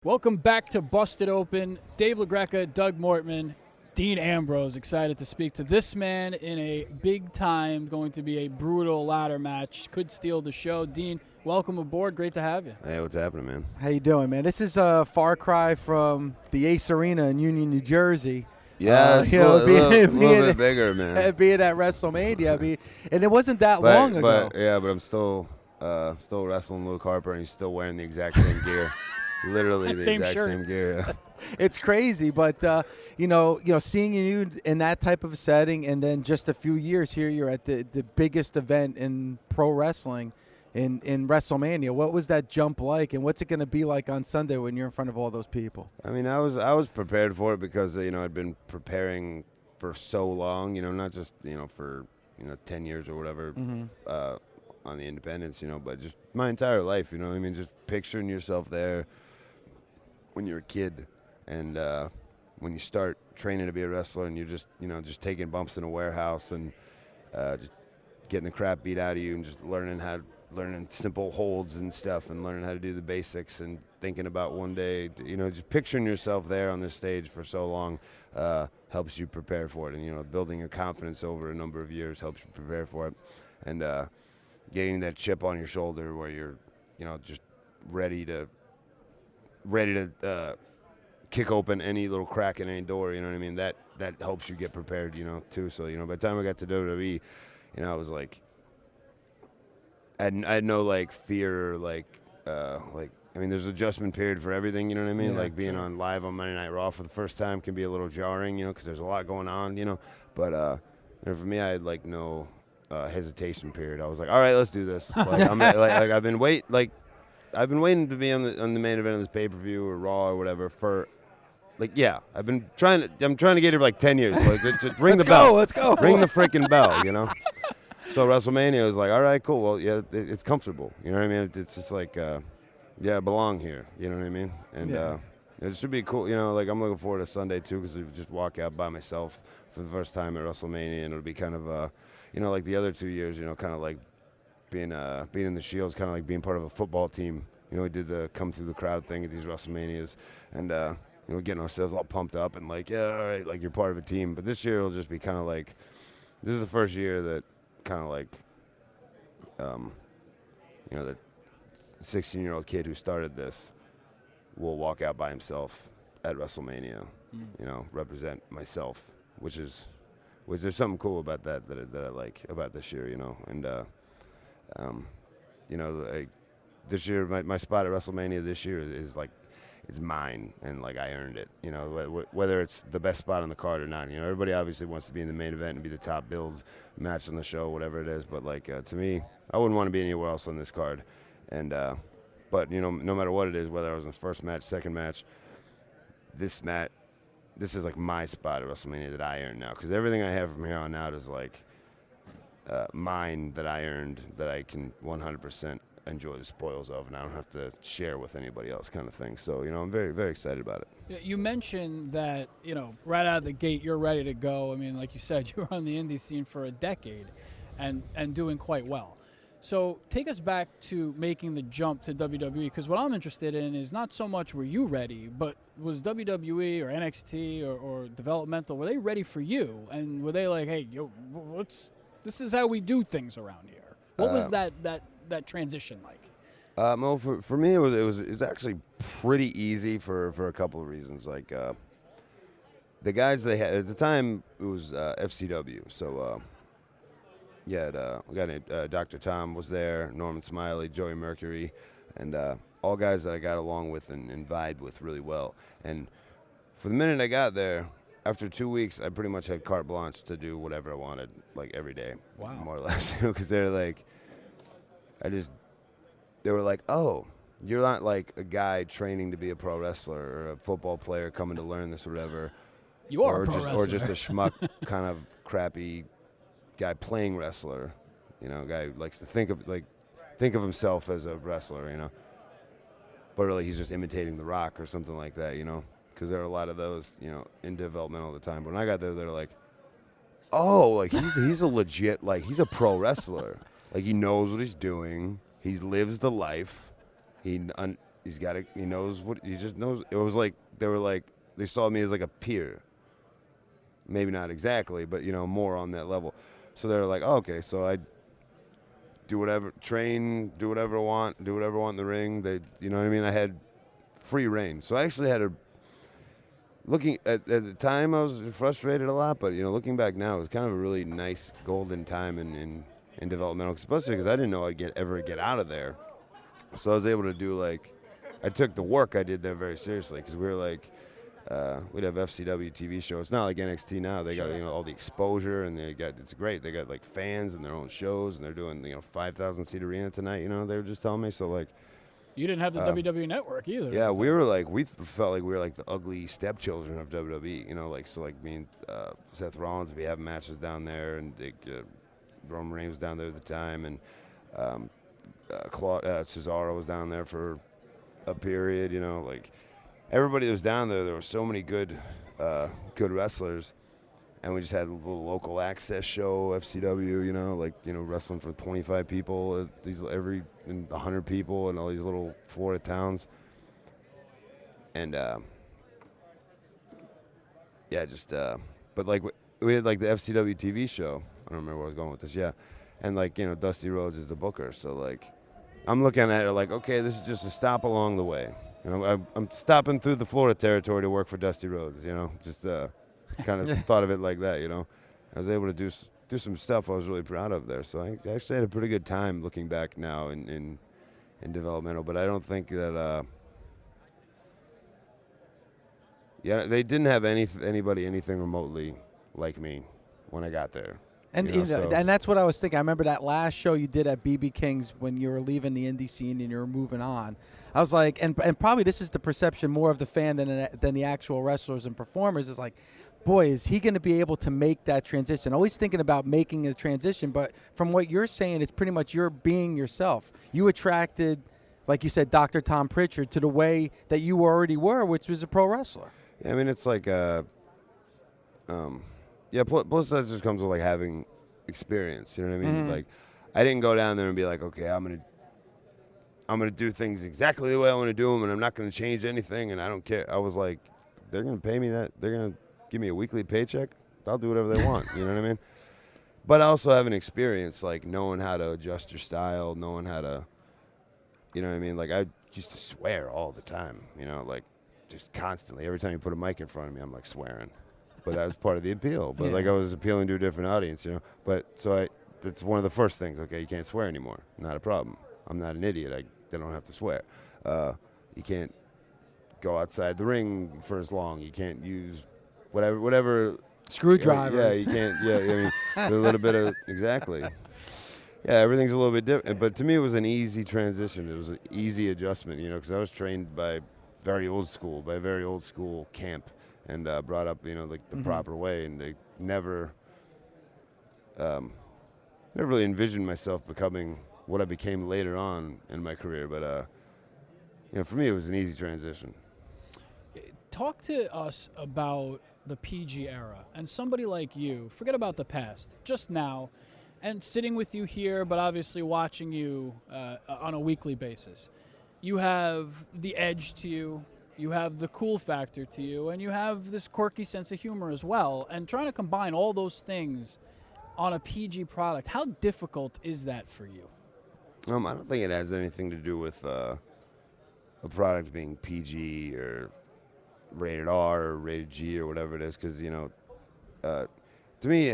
Welcome back to Busted Open. Dave LaGreca, Doug Mortman, Dean Ambrose. Excited to speak to this man in a big time, going to be a brutal ladder match. Could steal the show. Dean, welcome aboard. Great to have you. Hey, what's happening, man? How you doing, man? This is a far cry from the Ace Arena in Union, New Jersey. Yeah, it's a little bit bigger, man. Being at Wrestlemania, and it wasn't that long ago. But I'm still wrestling Luke Harper, and he's still wearing the exact same gear. Literally the Same exact shirt. same gear. It's crazy, but seeing you in that type of setting, and then just a few years here, you're at the biggest event in pro wrestling, in WrestleMania. What was that jump like, and what's it going to be like on Sunday when you're in front of all those people? I mean, I was prepared for it because I'd been preparing for so long. Not just for 10 years or whatever. On the independents, but just my entire life. I mean, just picturing yourself there when you're a kid, and when you start training to be a wrestler, and you're just taking bumps in a warehouse and just getting the crap beat out of you, and just learning simple holds and stuff, and learning how to do the basics, and thinking about one day, just picturing yourself there on this stage for so long helps you prepare for it, and building your confidence over a number of years helps you prepare for it, and getting that chip on your shoulder where you're just ready to kick open any little crack in any door, you know what I mean? That helps you get prepared, too. So, by the time I got to WWE, I was like, I had no fear, I mean, there's an adjustment period for everything, you know what I mean? Yeah, being on live on Monday Night Raw for the first time can be a little jarring, because there's a lot going on, But for me, I had no hesitation period. I was like, all right, let's do this. I've been waiting to be on the main event of this pay-per-view or Raw or whatever for, I'm trying to get here for 10 years. Just ring the bell. Let's go. Ring the freaking bell, So WrestleMania was like, all right, cool. Well, yeah, it's comfortable. You know what I mean? It's just I belong here. You know what I mean? And it should be cool. I'm looking forward to Sunday too, because I just walk out by myself for the first time at WrestleMania, and it'll be kind of like the other 2 years, kind of like being in the Shields, kind of like being part of a football team. We did the come through the crowd thing at these WrestleManias, and getting ourselves all pumped up and all right, you're part of a team. But this year it'll just be kind of this is the first year that kind of the 16-year-old kid who started this will walk out by himself at WrestleMania, represent myself, which there's something cool about that I like about this year, and this year my spot at WrestleMania this year is it's mine, and I earned it, whether it's the best spot on the card or not. Everybody obviously wants to be in the main event and be the top billed match on the show, whatever it is, but to me, I wouldn't want to be anywhere else on this card, and but no matter what it is, whether I was in the first match, second match, this is my spot at WrestleMania that I earned now, because everything I have from here on out is mine, that I earned, that I can 100% enjoy the spoils of, and I don't have to share with anybody else, kind of thing. So I'm very, very excited about it. You mentioned that right out of the gate you're ready to go. I mean, like you said, you were on the indie scene for a decade, and doing quite well. So take us back to making the jump to WWE, because what I'm interested in is not so much were you ready, but was WWE or NXT or developmental, were they ready for you? And were they like, hey, this is how we do things around here? What was that transition like? Well, for me, it was actually pretty easy for a couple of reasons. The guys they had at the time, it was FCW, so. We got Dr. Tom was there, Norman Smiley, Joey Mercury, and all guys that I got along with and vibed with really well. And for the minute I got there, after 2 weeks, I pretty much had carte blanche to do whatever I wanted, every day. Wow. More or less, because they're they were like, oh, you're not a guy training to be a pro wrestler or a football player coming to learn this or whatever. You are a pro wrestler. Or just a schmuck kind of crappy guy playing wrestler, guy who likes to think of himself as a wrestler, but really he's just imitating The Rock or something like that, because there are a lot of those, in development all the time. But when I got there, they're like, oh, he's a legit, he's a pro wrestler, he knows what he's doing, he lives the life, he he knows what, he just knows. It was like, they saw me as like a peer. Maybe not exactly, but, more on that level. So they were like, oh, okay, so I do whatever, train, do whatever I want in the ring. They, you know what I mean? I had free reign. So I actually had looking at the time, I was frustrated a lot, but, looking back now, it was kind of a really nice golden time in developmental, especially because I didn't know I'd ever get out of there. So I was able to do, I took the work I did there very seriously, because we were we'd have FCW TV shows. It's not like NXT now. They got all the exposure, and it's great. They got fans and their own shows, and they're doing 5,000 seat arena tonight. They were just telling me. So you didn't have the WWE Network either. Yeah, we felt like we were the ugly stepchildren of WWE. Me and Seth Rollins would be having matches down there, and Roman Reigns was down there at the time, and Cesaro was down there for a period. Everybody that was down there were so many good wrestlers, and we just had a little local access show, FCW, wrestling for 25 people, and 100 people in all these little Florida towns. And, but we had the FCW TV show. I don't remember where I was going with this, yeah. And, Dusty Rhodes is the booker, so, I'm looking at it okay, this is just a stop along the way. I'm stopping through the Florida territory to work for Dusty Rhodes, just kind of thought of it like that, I was able to do some stuff I was really proud of there. So I actually had a pretty good time looking back now in developmental, but I don't think that, they didn't have anybody anything remotely like me when I got there. And and that's what I was thinking. I remember that last show you did at BB King's when you were leaving the indie scene and you were moving on. I was like, and probably this is the perception more of the fan than the actual wrestlers and performers, is boy, is he going to be able to make that transition? Always thinking about making a transition, but from what you're saying, it's pretty much you're being yourself. You attracted, like you said, Dr. Tom Pritchard to the way that you already were, which was a pro wrestler. Yeah, I mean, it's plus that just comes with having experience, you know what I mean? Mm-hmm. I didn't go down there and be okay, I'm gonna do things exactly the way I want to do them, and I'm not gonna change anything, and I don't care. I was they're gonna pay me that, they're gonna give me a weekly paycheck, I'll do whatever they want, you know what I mean? But I also have an experience, knowing how to adjust your style, knowing how to, you know what I mean? I used to swear all the time, just constantly. Every time you put a mic in front of me, I'm swearing. But that was part of the appeal. But I was appealing to a different audience, But so that's one of the first things. Okay, you can't swear anymore. Not a problem. I'm not an idiot. I don't have to swear. You can't go outside the ring for as long. You can't use whatever Screwdrivers. Yeah, you can't. Yeah, I mean, a little bit of exactly. Yeah, everything's a little bit different. But to me, it was an easy transition. It was an easy adjustment, because I was trained by a very old school camp. And brought up, the proper way, and they never really envisioned myself becoming what I became later on in my career. But for me, it was an easy transition. Talk to us about the PG era and somebody like you. Forget about the past, just now, and sitting with you here, but obviously watching you on a weekly basis. You have the edge to you. You have the cool factor to you, and you have this quirky sense of humor as well. And trying to combine all those things on a PG product, how difficult is that for you? I don't think it has anything to do with a product being PG or rated R or rated G or whatever it is, because, to me,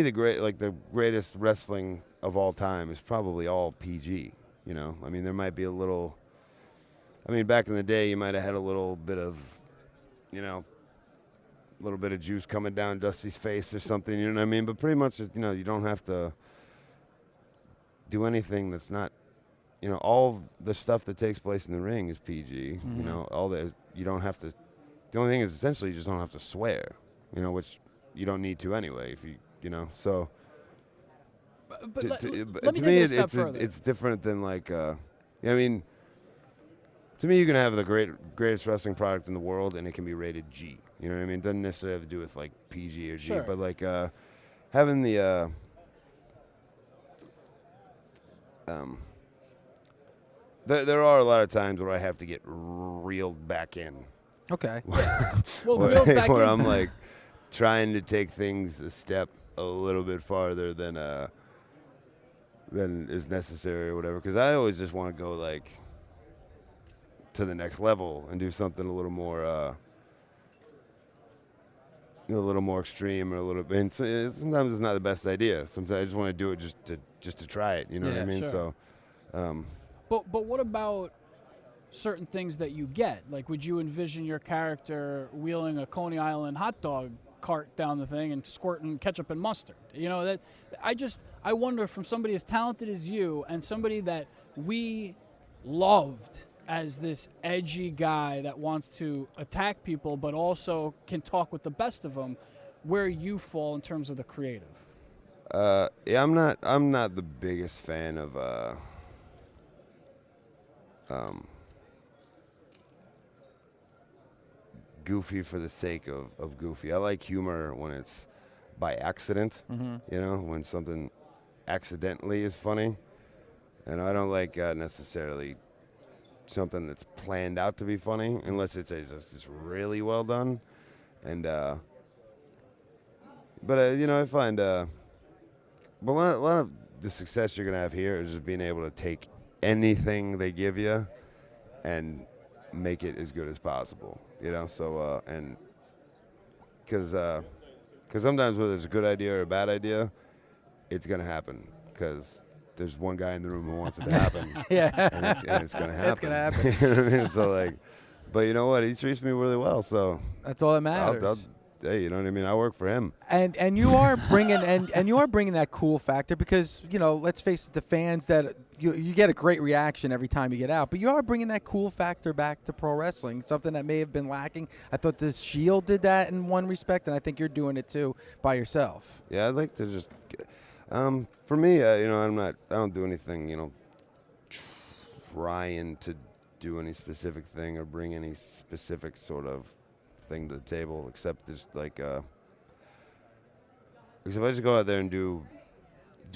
the greatest wrestling of all time is probably all PG. I mean, there might be back in the day, you might have had a little bit of juice coming down Dusty's face or something, you know what I mean? But pretty much, you don't have to do anything that's not, all the stuff that takes place in the ring is PG, Mm-hmm. You don't have to, the only thing is essentially you just don't have to swear, which you don't need to anyway, if so. But let to me me, take it a step further. it's different than to me, you can have the greatest wrestling product in the world, and it can be rated G. You know what I mean? It doesn't necessarily have to do with PG or G, Sure. but having the There are a lot of times where I have to get reeled back in. Okay. Well, reeled back where in. I'm like trying to take things a step a little bit farther than is necessary or whatever. Because I always just want to go like to the next level and do something a little more, a little more extreme or a little bit. And sometimes it's not the best idea. Sometimes I just want to do it just to try it. You know what I mean? Sure. So. But what about certain things that you get? Like, would you envision your character wheeling a Coney Island hot dog cart down the thing and squirting ketchup and mustard? You know, that I wonder, from somebody as talented as you and somebody that we loved as this edgy guy that wants to attack people but also can talk with the best of them, where you fall in terms of the creative. Yeah, I'm not the biggest fan of goofy for the sake of goofy. I like humor when it's by accident, you know, when something accidentally is funny. And I don't like necessarily something that's planned out to be funny, unless it's just really well done. And but you know, I find but a lot of the success you're gonna have here is just being able to take anything they give you and make it as good as possible, you know. So and because sometimes whether it's a good idea or a bad idea, it's gonna happen because there's one guy in the room who wants it to happen. Yeah. and it's gonna happen. It's gonna happen. You know what I mean? So like, but you know what? He treats me really well. So That's all that matters. hey, you know what I mean? I work for him. And you are bringing and you are bringing that cool factor because, you know, let's face it, the fans that you get a great reaction every time you get out, but you are bringing that cool factor back to pro wrestling, something that may have been lacking. I thought the Shield did that in one respect, and I think you're doing it too by yourself. Yeah, I'd like to just. For me, you know, I don't do anything, you know, trying to do any specific thing or bring any specific sort of thing to the table, except just like, because if I just go out there and do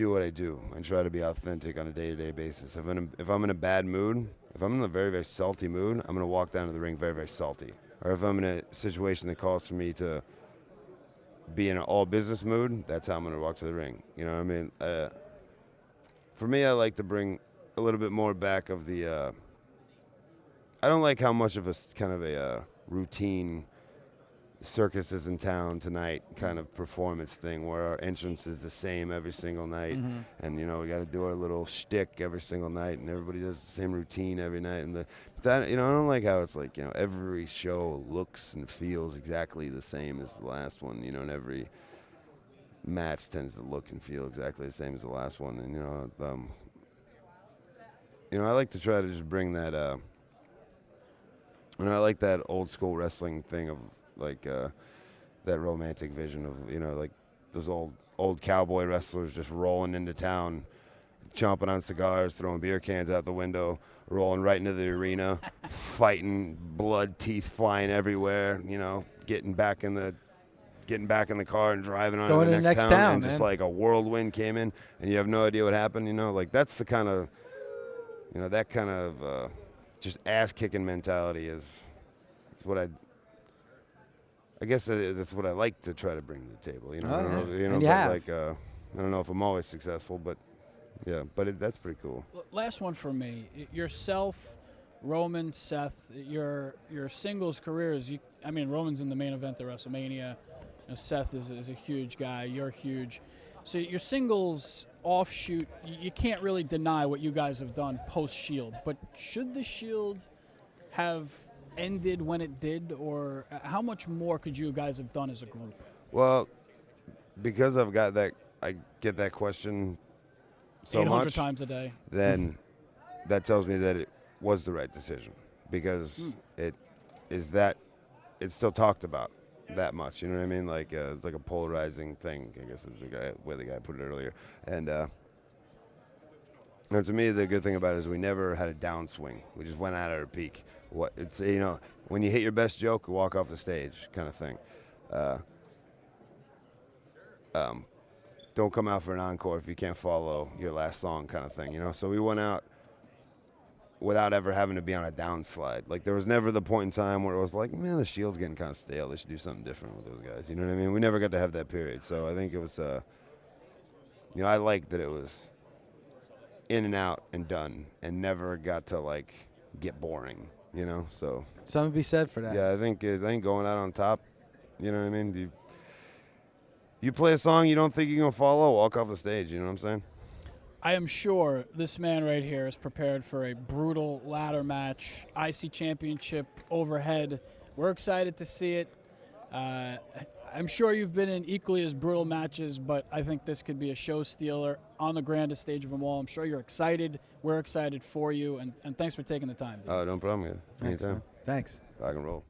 what I do and try to be authentic on a day-to-day basis. If I'm in a bad mood, if I'm in a very, very salty mood, I'm going to walk down to the ring very, very salty. Or if I'm in a situation that calls for me to be in an all-business mood, that's how I'm going to walk to the ring. You know what I mean? For me, I like to bring a little bit more back of the I don't like how much of a kind of a routine circus is in town tonight kind of performance thing where our entrance is the same every single night. And, you know, we got to do our little shtick every single night, and everybody does the same routine every night. And you know, I don't like how it's like, you know, every show looks and feels exactly the same as the last one, you know, and every match tends to look and feel exactly the same as the last one. And, you know, I like to try to just bring that, I like that old school wrestling thing of like that romantic vision of, you know, like those old cowboy wrestlers just rolling into town, chomping on cigars, throwing beer cans out the window, rolling right into the arena, fighting, blood, teeth flying everywhere, you know, getting back in the car and driving on to the next town, and just like a whirlwind came in and you have no idea what happened, you know, like that's the kind of, you know, that kind of just ass-kicking mentality is what I guess that's what I like to try to bring to the table. You know, I don't know, you know, but like I don't know if I'm always successful, but yeah, but that's pretty cool. Last one for me. Yourself, Roman, Seth, your singles careers. I mean, Roman's in the main event of WrestleMania. You know, Seth is a huge guy. You're huge. So your singles offshoot, you can't really deny what you guys have done post-Shield. But should the Shield have ended when it did, or how much more could you guys have done as a group? Well, because I get that question so 800 much times a day. Then that tells me that it was the right decision, because it's still talked about that much. You know what I mean? Like it's like a polarizing thing, I guess is the way the guy put it earlier. And to me, the good thing about it is we never had a downswing. We just went out at our peak. It's, you know, when you hit your best joke, you walk off the stage, kind of thing. Don't come out for an encore if you can't follow your last song, kind of thing. You know, so we went out without ever having to be on a downslide. Like, there was never the point in time where it was like, man, the Shield's getting kind of stale. They should do something different with those guys. You know what I mean? We never got to have that period. So I think it was, I liked that it was in and out and done and never got to, like, get boring, So Something to be said for that. yeah, I think going out on top, you know what I mean? You play a song you don't think you're going to follow, walk off the stage, you know what I'm saying? I am sure this man right here is prepared for a brutal ladder match, IC Championship overhead. We're excited to see it. I'm sure you've been in equally as brutal matches, but I think this could be a show stealer on the grandest stage of them all. I'm sure you're excited. We're excited for you, and thanks for taking the time. Oh, no problem, man. Anytime. Thanks. Rock and roll.